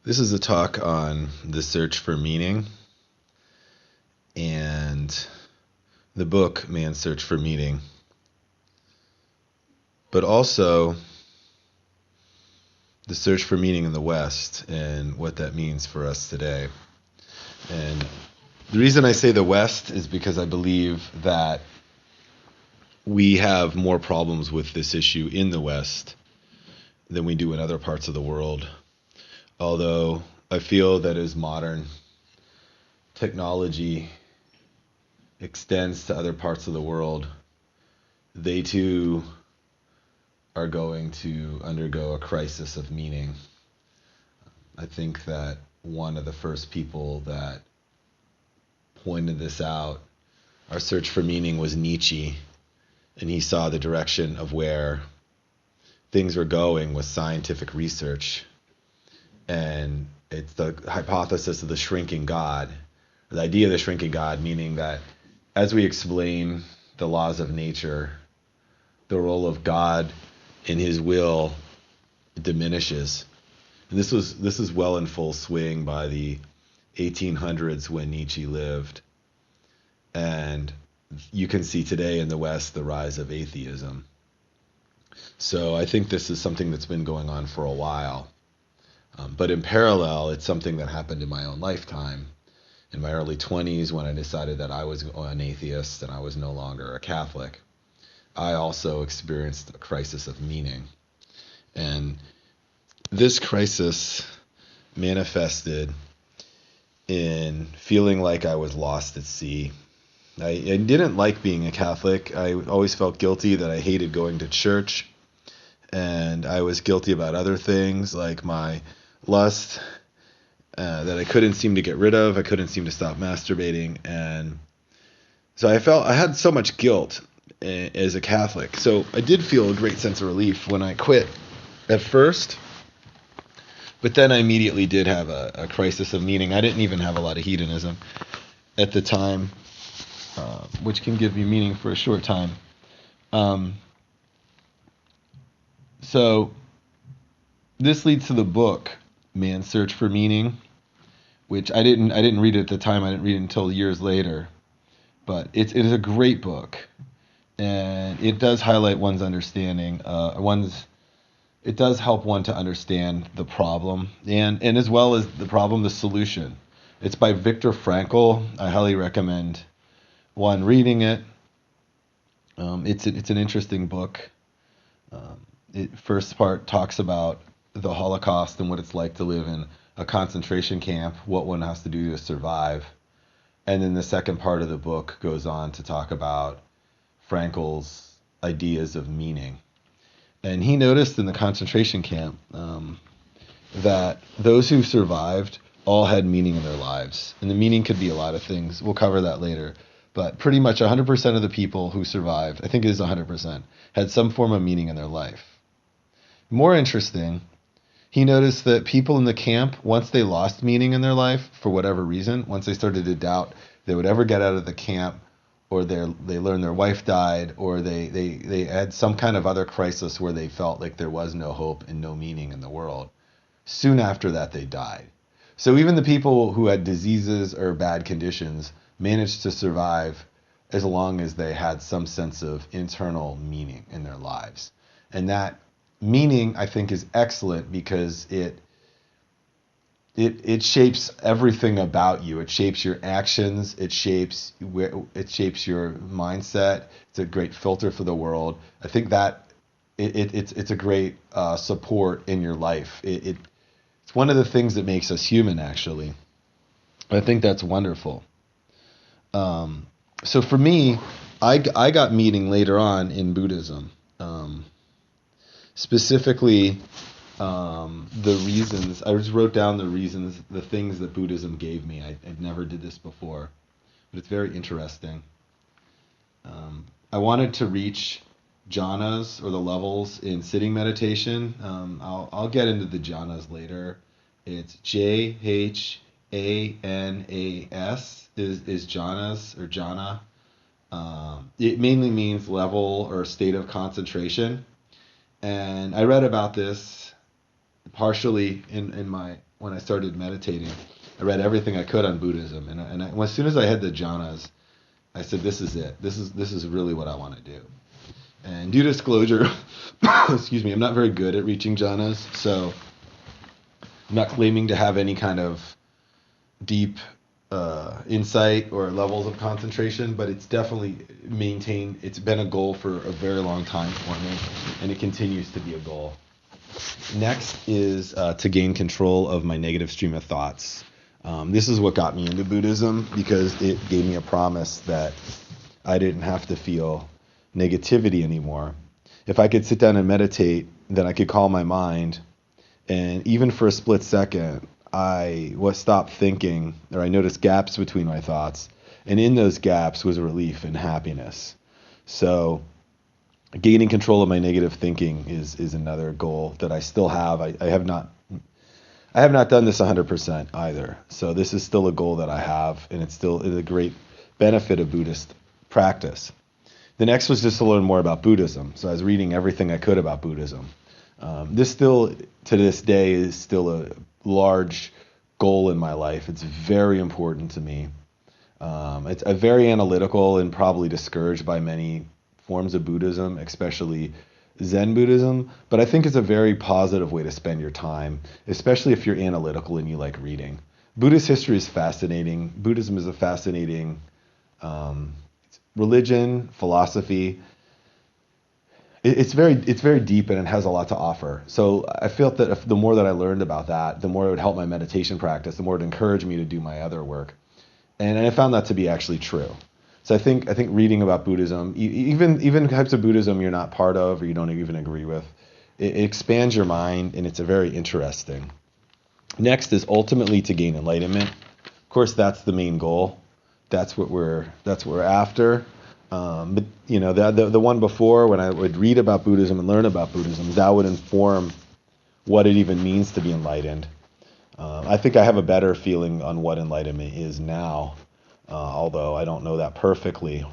This is a talk on the search for meaning and the book Man's Search for Meaning, but also the search for meaning in the West and what that means for us today. And the reason I say the West is because I believe that we have more problems with this issue in the West than we do in other parts of the world. Although I feel that as modern technology extends to other parts of the world, they too are going to undergo a crisis of meaning. I think that one of the first people that pointed this out, our search for meaning, was Nietzsche, and he saw the direction of where things were going with scientific research. And it's the hypothesis of the shrinking God, the idea of the shrinking God, meaning that as we explain the laws of nature, the role of God in his will diminishes. And this is well in full swing by the 1800s when Nietzsche lived. And you can see today in the West the rise of atheism. So I think this is something that's been going on for a while. But in parallel, it's something that happened in my own lifetime. In my early 20s, when I decided that I was an atheist and I was no longer a Catholic, I also experienced a crisis of meaning. And this crisis manifested in feeling like I was lost at sea. I didn't like being a Catholic. I always felt guilty that I hated going to church. And I was guilty about other things like my lust that I couldn't seem to get rid of. I couldn't seem to stop masturbating. And so I had so much guilt as a Catholic. So I did feel a great sense of relief when I quit at first. But then I immediately did have a crisis of meaning. I didn't even have a lot of hedonism at the time, which can give you meaning for a short time. So this leads to the book Man's Search for Meaning, which I didn't read it at the time. I didn't read it until years later. But it is a great book, and it does highlight one's understanding, it does help one to understand the problem, and as well as the problem, the solution. It's by Viktor Frankl. I highly recommend one reading it. It's an interesting book. First part talks about the Holocaust and what it's like to live in a concentration camp, what one has to do to survive. And then the second part of the book goes on to talk about Frankl's ideas of meaning. And he noticed in the concentration camp that those who survived all had meaning in their lives. And the meaning could be a lot of things. We'll cover that later. But pretty much 100% of the people who survived, I think it is 100%, had some form of meaning in their life. More interesting, he noticed that people in the camp, once they lost meaning in their life, for whatever reason, once they started to doubt they would ever get out of the camp, or they learned their wife died, or they had some kind of other crisis where they felt like there was no hope and no meaning in the world, soon after that they died. So even the people who had diseases or bad conditions managed to survive as long as they had some sense of internal meaning in their lives. And that meaning, I think, is excellent because it shapes everything about you. It shapes your actions. It shapes your mindset. It's a great filter for the world. I think that it's a great support in your life. It's one of the things that makes us human, actually. I think that's wonderful. So for me, I got meaning later on in Buddhism. Specifically, the reasons. I just wrote down the reasons, the things that Buddhism gave me. I never did this before, but it's very interesting. I wanted to reach jhanas, or the levels in sitting meditation. I'll get into the jhanas later. It's JHANAS is jhanas, or jhana. It mainly means level or state of concentration. And I read about this partially in my when I started meditating, I read everything I could on Buddhism, and as soon as I had the jhanas, I said, "This is it. This is really what I want to do." And due disclosure, excuse me, I'm not very good at reaching jhanas, so I'm not claiming to have any kind of deep insight or levels of concentration, but it's definitely maintained. It's been a goal for a very long time for me, and it continues to be a goal. Next is to gain control of my negative stream of thoughts. This is what got me into Buddhism because it gave me a promise that I didn't have to feel negativity anymore. If I could sit down and meditate, then I could calm my mind, and even for a split second, I was stopped thinking, or I noticed gaps between my thoughts, and in those gaps was relief and happiness. So gaining control of my negative thinking is another goal that I still have. I have not done this 100% either. So this is still a goal that I have, and it's still a great benefit of Buddhist practice. The next was just to learn more about Buddhism. So I was reading everything I could about Buddhism. This still, to this day, is still a large goal in my life. It's very important to me. It's a very analytical and probably discouraged by many forms of Buddhism, especially Zen Buddhism, but I think it's a very positive way to spend your time, especially if you're analytical and you like reading. Buddhist history is fascinating. Buddhism is a fascinating religion, philosophy. It's very deep and it has a lot to offer. So I felt that the more that I learned about that, the more it would help my meditation practice, the more it would encourage me to do my other work. And I found that to be actually true. So I think reading about Buddhism, even types of Buddhism you're not part of or you don't even agree with, it expands your mind and it's a very interesting. Next is ultimately to gain enlightenment. Of course, that's the main goal. That's what we're after. But you know, the one before, when I would read about Buddhism and learn about Buddhism, that would inform what it even means to be enlightened. I think I have a better feeling on what enlightenment is now, although I don't know that perfectly.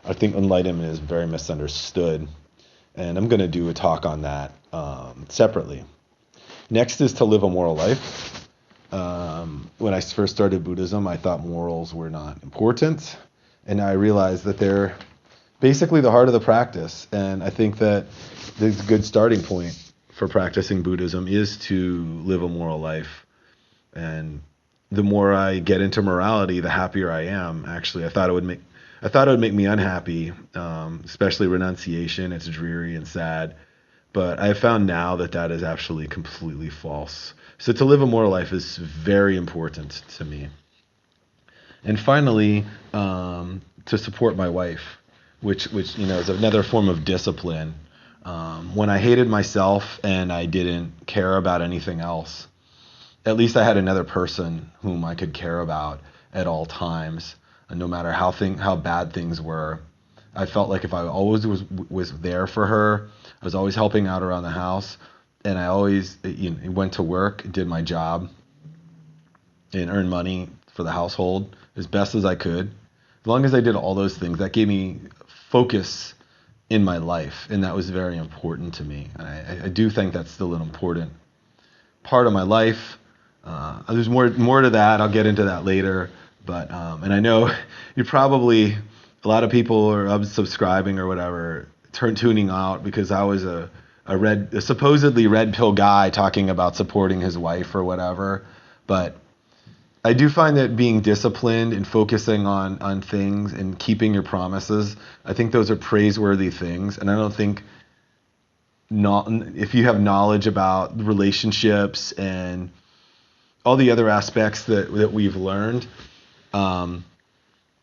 I think enlightenment is very misunderstood, and I'm going to do a talk on that separately. Next is to live a moral life. When I first started Buddhism, I thought morals were not important, and I realized that they're basically the heart of the practice, and I think that the good starting point for practicing Buddhism is to live a moral life. And the more I get into morality, the happier I am. Actually, I thought it would make me unhappy, especially renunciation. It's dreary and sad. But I have found now that that is actually completely false. So to live a moral life is very important to me. And finally, to support my wife, which you know is another form of discipline. When I hated myself and I didn't care about anything else, at least I had another person whom I could care about at all times, and no matter how bad things were. I felt like if I always was there for her, I was always helping out around the house, and I always went to work, did my job, and earned money for the household as best as I could. As long as I did all those things, that gave me focus in my life, and that was very important to me. And I do think that's still an important part of my life. There's more to that. I'll get into that later. But and I know you probably a lot of people are unsubscribing or whatever, tuning out because I was a supposedly red pill guy talking about supporting his wife or whatever. But I do find that being disciplined and focusing on things and keeping your promises, I think those are praiseworthy things. And I don't think if you have knowledge about relationships and all the other aspects that we've learned, I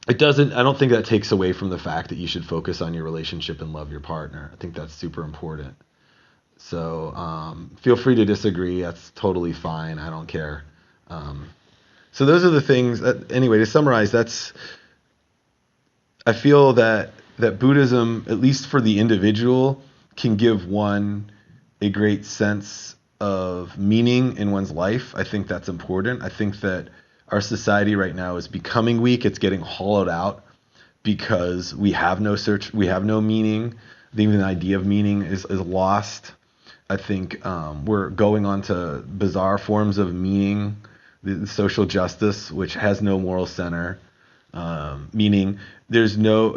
don't think that takes away from the fact that you should focus on your relationship and love your partner. I think that's super important. So feel free to disagree. That's totally fine. I don't care. So those are the things anyway, to summarize, I feel that Buddhism, at least for the individual, can give one a great sense of meaning in one's life. I think that's important. I think that our society right now is becoming weak. It's getting hollowed out because we have no meaning. Even the idea of meaning is lost. I think we're going on to bizarre forms of meaning, the social justice, which has no moral center. Meaning there's no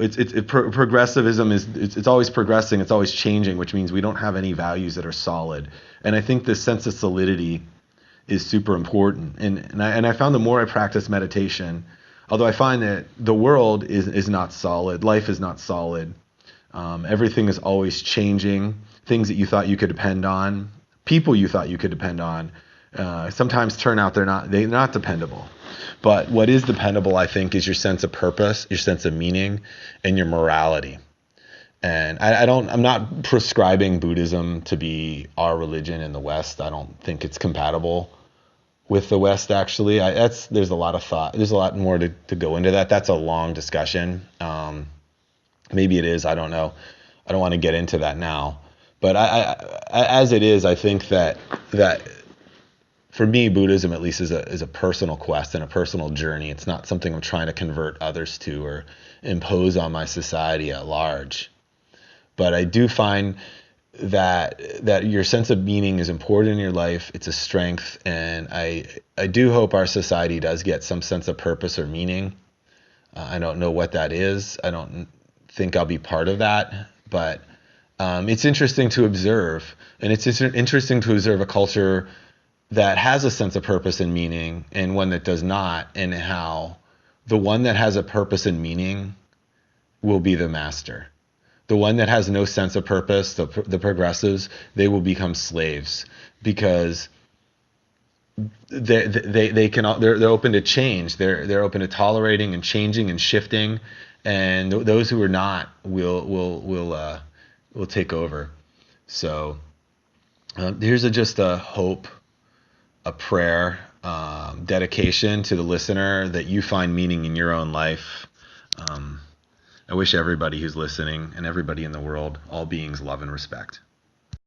progressivism is it's always progressing, it's always changing, which means we don't have any values that are solid. And I think this sense of solidity is super important. And I found the more I practice meditation, although I find that the world is not solid, life is not solid. Everything is always changing. Things that you thought you could depend on, people you thought you could depend on, sometimes turn out they're not dependable. But what is dependable, I think, is your sense of purpose, your sense of meaning, and your morality. And I'm not prescribing Buddhism to be our religion in the West. I don't think it's compatible with the West, actually. There's a lot of thought. There's a lot more to go into that. That's a long discussion. Maybe it is. I don't know. I don't want to get into that now. But as it is, I think that for me, Buddhism at least is a personal quest and a personal journey. It's not something I'm trying to convert others to or impose on my society at large. But I do find that your sense of meaning is important in your life. It's a strength, and I do hope our society does get some sense of purpose or meaning. I don't know what that is. I don't think I'll be part of that, but it's interesting to observe, and it's interesting to observe a culture that has a sense of purpose and meaning and one that does not, and how the one that has a purpose and meaning will be the master. The one that has no sense of purpose, the progressives, they will become slaves, because they're open to change. They're open to tolerating and changing and shifting, and those who are not will take over. So here's just a hope, a prayer, dedication to the listener that you find meaning in your own life. I wish everybody who's listening and everybody in the world, all beings, love and respect.